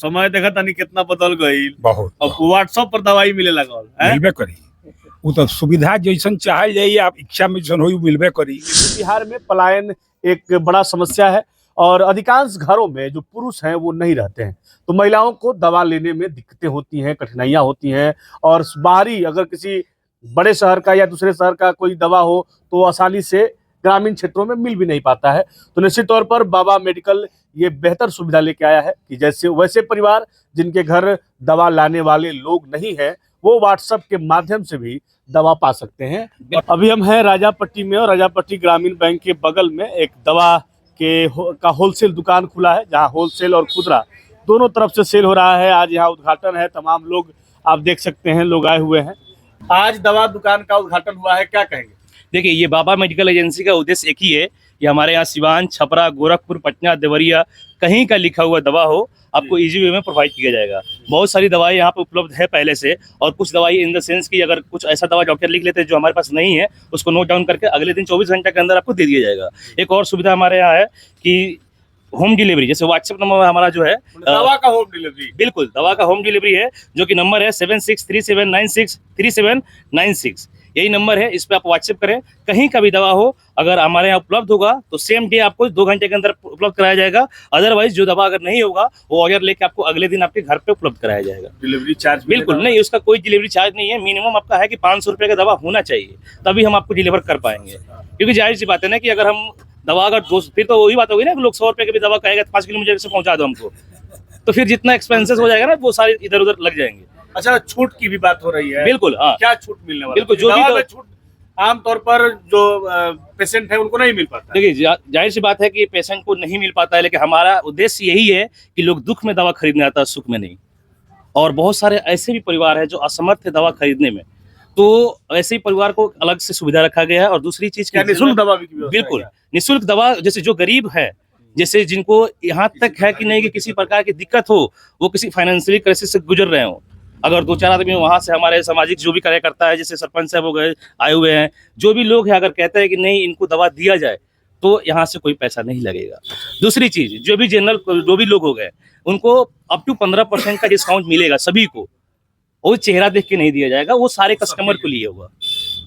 समय देखा तनी कितना बदल गई। बहुत अब व्हाट्सएप पर दवाई मिले लगल है। मिलबे करी। वो तो सुविधा जैसन चाहल जाइए, आप इच्छा में जैसन होई मिलबे करी। बिहार में पलायन एक बड़ा समस्या है और अधिकांश घरों में जो पुरुष हैं वो नहीं रहते हैं, तो महिलाओं को दवा लेने में दिक्कतें होती हैं, कठिनाइयां होती हैं। और बाहरी अगर किसी बड़े शहर का या दूसरे शहर का कोई दवा हो तो आसानी से ग्रामीण क्षेत्रों में मिल भी नहीं पाता है। तो निश्चित तौर पर बाबा मेडिकल ये बेहतर सुविधा लेके आया है कि जैसे वैसे परिवार जिनके घर दवा लाने वाले लोग नहीं हैं, वो व्हाट्सएप के माध्यम से भी दवा पा सकते हैं। अभी हम हैं राजापट्टी में और राजापट्टी ग्रामीण बैंक के बगल में एक दवा का होलसेल दुकान खुला है, जहां होलसेल और खुदरा दोनों तरफ से सेल हो रहा है। आज यहाँ उद्घाटन है, तमाम लोग आप देख सकते हैं, लोग आए हुए हैं। आज दवा दुकान का उद्घाटन हुआ है, क्या कहेंगे? देखिए, ये बाबा मेडिकल एजेंसी का उद्देश्य एक ही है कि हमारे यहाँ सिवान, छपरा, गोरखपुर, पटना, देवरिया कहीं का लिखा हुआ दवा हो, आपको इजी वे में प्रोवाइड किया जाएगा। बहुत सारी दवाई यहाँ पे उपलब्ध है पहले से, और कुछ दवाई इन द सेंस कि अगर कुछ ऐसा दवा डॉक्टर लिख लेते हैं जो हमारे पास नहीं है, उसको नोट डाउन करके अगले दिन 24 घंटे के अंदर आपको दे दिया जाएगा। एक और सुविधा हमारे यहाँ है कि होम डिलीवरी, जैसे व्हाट्सएप नंबर हमारा जो है दवा का होम डिलीवरी, बिल्कुल दवा का होम डिलीवरी है, जो कि नंबर है 7637963796। यही नंबर है, इस पे आप व्हाट्सएप करें, कहीं का भी दवा हो अगर हमारे यहाँ उपलब्ध होगा तो सेम डे आपको 2 घंटे के अंदर उपलब्ध कराया जाएगा। अदरवाइज जो दवा अगर नहीं होगा वो ऑर्डर लेके आपको अगले दिन आपके घर पे उपलब्ध कराया जाएगा। डिलीवरी चार्ज बिल्कुल नहीं, उसका कोई डिलीवरी चार्ज नहीं है। मिनिमम आपका है कि 500 रुपये का दवा होना चाहिए, तभी हम आपको डिलीवर कर पाएंगे। क्योंकि जाहिर सी बात है ना कि अगर हम दवा अगर फिर तो वही बात होगी ना, लोग 100 रुपये की भी दवा कहेगा 5 किलोमीटर से पहुंचा दो हमको, तो फिर जितना एक्सपेंसेस हो जाएगा ना वो सारे इधर उधर लग जाएंगे। अच्छा, छूट की भी बात हो रही है। बिल्कुल, हाँ। क्या छूट मिलने वाला? बिल्कुल, जो भी छूट आमतौर पर जो पेशेंट है उनको नहीं मिल पाता। देखिए, जाहिर सी बात है कि पेशेंट को नहीं मिल पाता है, लेकिन हमारा उद्देश्य यही है कि लोग दुख में दवा खरीदने आता है, सुख में नहीं। और बहुत सारे ऐसे भी परिवार है जो असमर्थ है दवा खरीदने में, तो ऐसे ही परिवार को अलग से सुविधा रखा गया है। और दूसरी चीज निःशुल्क दवा भी की व्यवस्था है? बिल्कुल निःशुल्क दवा, जैसे जो गरीब है, जैसे जिनको यहाँ तक है कि नहीं कि किसी प्रकार की दिक्कत हो, वो किसी फाइनेंशियली क्राइसिस से गुजर रहे हो, अगर 2-4 आदमी वहाँ से हमारे सामाजिक जो भी कार्यकर्ता है, जैसे सरपंच साहब हो गए, आए हुए हैं, जो भी लोग हैं, अगर कहते हैं कि नहीं इनको दवा दिया जाए तो यहाँ से कोई पैसा नहीं लगेगा। दूसरी चीज, जो भी जनरल जो भी लोग हो गए उनको अप टू 15% का डिस्काउंट मिलेगा सभी को। वो चेहरा देख के नहीं दिया जाएगा, वो सारे कस्टमर को लिए होगा,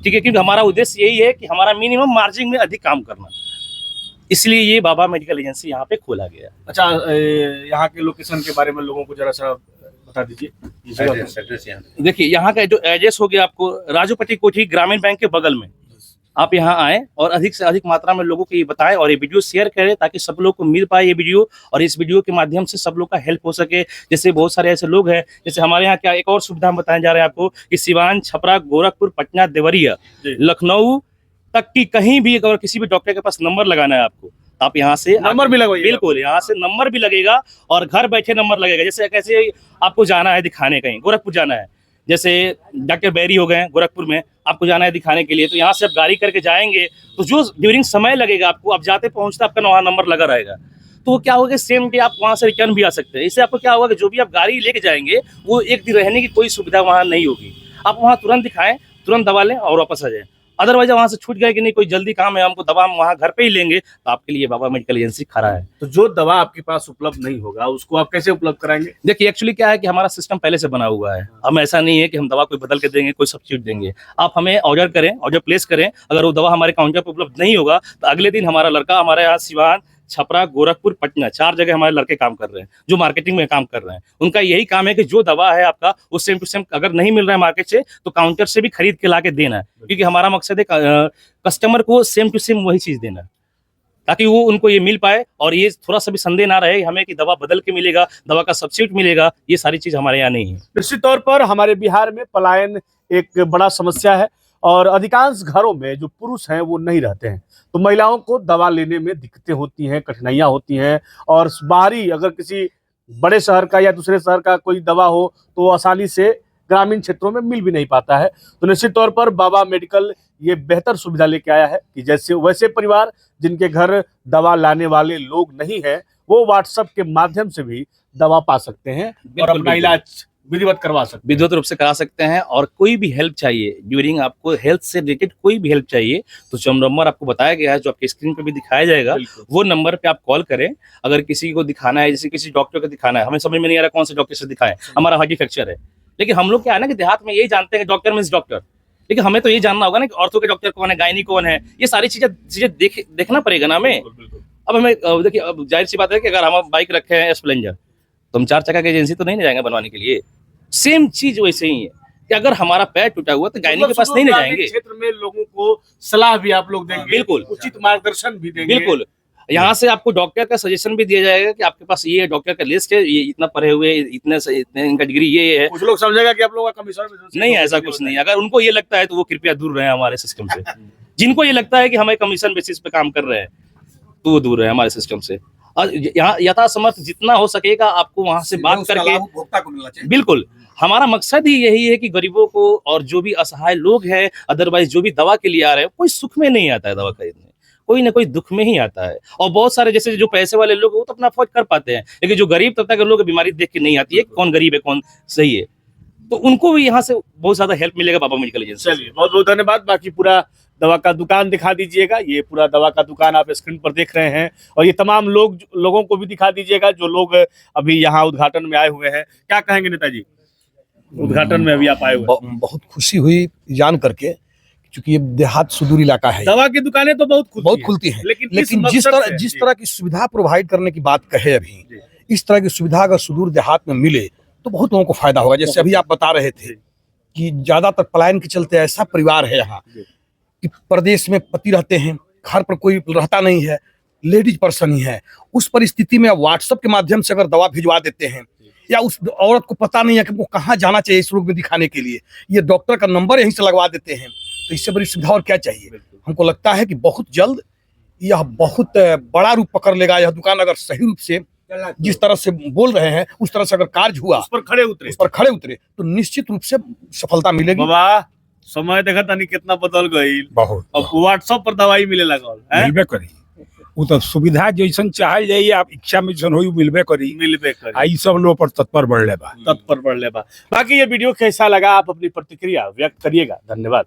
ठीक है। क्योंकि हमारा उद्देश्य यही है कि हमारा मिनिमम मार्जिन में अधिक काम करना, इसलिए ये बाबा मेडिकल एजेंसी यहाँ पे खोला गया। अच्छा, यहाँ के लोकेशन के बारे में लोगों को जरा सा बता दीजिए। देखिए, यहाँ का जो एड्रेस हो गया आपको राजूपट्टी कोठी ग्रामीण बैंक के बगल में। आप यहाँ आए और अधिक से अधिक मात्रा में लोगों को ये बताएं और ये वीडियो शेयर करें, ताकि सब लोग को मिल पाए ये वीडियो, और इस वीडियो के माध्यम से सब लोग का हेल्प हो सके। जैसे बहुत सारे ऐसे लोग हैं, जैसे हमारे यहाँ क्या एक और सुविधा हम बताने जा रहे हैं आपको कि सिवान, छपरा, गोरखपुर, पटना, देवरिया, लखनऊ तक की कहीं भी अगर किसी भी डॉक्टर के पास नंबर लगाना है आपको, आप यहाँ से नंबर भी लगवाइए। बिल्कुल, यहाँ से नंबर भी लगेगा और घर बैठे नंबर लगेगा। जैसे कैसे आपको जाना है दिखाने, कहीं गोरखपुर जाना है, जैसे डॉक्टर बैरी हो गए गोरखपुर में, आपको जाना है दिखाने के लिए, तो यहाँ से आप गाड़ी करके जाएंगे तो जो ड्यूरिंग समय लगेगा आपको, आप जाते पहुँचते आपका वहाँ नंबर लगा रहेगा, तो वो क्या होगा, सेम डे आप वहाँ से रिटर्न भी आ सकते हैं। इससे आपको क्या होगा कि जो भी आप गाड़ी लेके जाएंगे वो एक दिन रहने की कोई सुविधा वहाँ नहीं होगी। आप वहाँ तुरंत दिखाएं, तुरंत दवा लें और वापस आ जाए। अदरवाइज वहाँ से छूट गए कि नहीं कोई जल्दी काम है हमको, दवा हम वहाँ घर पे ही लेंगे, तो आपके लिए बाबा मेडिकल एजेंसी खड़ा है। तो जो दवा आपके पास उपलब्ध नहीं होगा उसको आप कैसे उपलब्ध कराएंगे? देखिए, एक्चुअली क्या है कि हमारा सिस्टम पहले से बना हुआ है। हम ऐसा नहीं है कि हम दवा कोई बदल के देंगे, कोई सब्स्टिट्यूट देंगे। आप हमें ऑर्डर करें, ऑर्डर प्लेस करें, अगर वो दवा हमारे काउंटर पर उपलब्ध नहीं होगा तो अगले दिन हमारा लड़का हमारे यहाँ सिवान, छपरा, गोरखपुर, पटना 4 जगह हमारे लड़के काम कर रहे हैं, जो मार्केटिंग में काम कर रहे हैं। उनका यही काम है कि जो दवा है आपका वो सेम टू सेम, अगर नहीं मिल रहा है मार्केट से तो काउंटर से भी खरीद के ला के देना है, क्योंकि हमारा मकसद है कस्टमर को सेम टू सेम वही चीज देना, ताकि वो उनको ये मिल पाए और ये थोड़ा सा भी संदेह ना रहे हमें कि दवा बदल के मिलेगा, दवा का सब्स्टिट्यूट मिलेगा। ये सारी चीज हमारे यहाँ नहीं है। निश्चित तौर पर हमारे बिहार में पलायन एक बड़ा समस्या है और अधिकांश घरों में जो पुरुष हैं वो नहीं रहते हैं, तो महिलाओं को दवा लेने में दिक्कतें होती हैं, कठिनाइयां होती हैं। और बाहरी अगर किसी बड़े शहर का या दूसरे शहर का कोई दवा हो तो आसानी से ग्रामीण क्षेत्रों में मिल भी नहीं पाता है। तो निश्चित तौर पर बाबा मेडिकल ये बेहतर सुविधा लेके आया है कि जैसे वैसे परिवार जिनके घर दवा लाने वाले लोग नहीं हैं, वो व्हाट्सएप के माध्यम से भी दवा पा सकते हैं और अपना इलाज विधिवत करवा सकते विधिवत रूप से करा सकते हैं। और कोई भी हेल्प चाहिए ड्यूरिंग, आपको हेल्थ से रिलेटेड कोई भी हेल्प चाहिए तो जो नंबर आपको बताया गया है, जो आपके स्क्रीन पे भी दिखाया जाएगा, बिल्कुल। वो नंबर पे आप कॉल करें। अगर किसी को दिखाना है, जैसे किसी डॉक्टर को दिखाना है, हमें समझ में नहीं आ रहा कौन से डॉक्टर से दिखाएं, हमारा हड्डी फ्रैक्चर है, लेकिन हम लोग क्या है ना कि देहात में यही जानते हैं डॉक्टर मीन्स डॉक्टर, लेकिन हमें तो ये जानना होगा ना कि ऑर्थो के डॉक्टर कौन है, गायनी कौन है, ये सारी चीजें देखना पड़ेगा ना हमें। अब हमें देखिए, अब जाहिर सी बात है कि अगर हम बाइक रखे हैं स्प्लेंडर, तो हम 4 चक्का की एजेंसी तो नहीं जाएंगे बनवाने के लिए। सेम चीज वैसे ही है कि अगर हमारा पैर टूटा हुआ तो गायनी के पास नहीं जाएंगे। क्षेत्र में लोगों को सलाह भी आप लोग देंगे, बिल्कुल, उचित मार्गदर्शन भी देंगे। बिल्कुल, यहाँ से आपको डॉक्टर का सजेशन भी दिया जाएगा कि आपके पास ये डॉक्टर का लिस्ट है, ये इतना पढ़े हुए, इतने इनका डिग्री ये है। कुछ लोग समझेगा कि आप लोगों का कमीशन नहीं, ऐसा कुछ नहीं। अगर उनको ये लगता है तो वो कृपया दूर रहे हमारे सिस्टम से। जिनको ये लगता है कि हमें कमीशन बेसिस पे काम कर रहे हैं तो वो दूर रहे हमारे सिस्टम से। और यहाँ यथासमर्थ जितना हो सकेगा आपको वहां से बात करके, उपभोक्ता को मिलना चाहिए। बिल्कुल, हमारा मकसद ही यही है कि गरीबों को और जो भी असहाय लोग हैं, अदरवाइज जो भी दवा के लिए आ रहे हैं, कोई सुख में नहीं आता है दवा खरीदने, कोई ना कोई दुख में ही आता है। और बहुत सारे जैसे जो पैसे वाले लोग वो तो अपना अफोर्ड कर पाते हैं, लेकिन जो गरीब तबका के लोग बीमारी देख के नहीं आती है, कौन गरीब है कौन सही है, तो उनको भी यहाँ से बहुत ज्यादा हेल्प मिलेगा बाबा मेडिकल एजेंसी। चलिए, बहुत बहुत धन्यवाद। बाकी पूरा दवा का दुकान दिखा दीजिएगा। ये पूरा दवा का दुकान आप स्क्रीन पर देख रहे हैं, और ये तमाम लोगों को भी दिखा दीजिएगा जो लोग अभी यहाँ उद्घाटन में आए हुए हैं। क्या कहेंगे नेताजी, उद्घाटन में अभी आप आए हुए हैं? बहुत खुशी हुई जान करके, क्योंकि ये देहात सुदूर इलाका है। दवा की दुकानें तो बहुत खुलती हैं, लेकिन जिस तरह की सुविधा प्रोवाइड करने की बात कहे अभी, इस तरह की सुविधा अगर सुदूर देहात में मिले तो बहुत लोगों को फायदा होगा। जैसे अभी आप बता रहे थे कि ज्यादातर पलायन के चलते ऐसा परिवार है यहाँ कि प्रदेश में पति रहते हैं, घर पर कोई रहता नहीं है, लेडीज पर्सन ही है। उस परिस्थिति में व्हाट्सएप के माध्यम से अगर दवा भिजवा देते हैं, या उस औरत को पता नहीं है कि वो कहाँ जाना चाहिए इस रोग में दिखाने के लिए, ये डॉक्टर का नंबर यहीं से लगवा देते हैं, तो इससे बड़ी सुविधा और क्या चाहिए। हमको लगता है कि बहुत जल्द यह बहुत बड़ा रूप पकड़ लेगा। यह दुकान अगर सही रूप से जिस तरह से बोल रहे हैं उस तरह से अगर कार्य हुआ, उस पर खड़े उतरे तो निश्चित रूप से सफलता मिलेगी। बाबा समय देखा तनी कितना बदल गई, बहुत अब व्हाट्सएप पर दवाई मिले लगल है, मिलबे करी। वो तो सुविधा जैसन चाहल जाइए, आप इच्छा में जैसन होई मिलबे करी। आई सब लोग पर तत्पर बढ़ले बा। बाकी ये वीडियो कैसा लगा, आप अपनी प्रतिक्रिया व्यक्त करिएगा। धन्यवाद।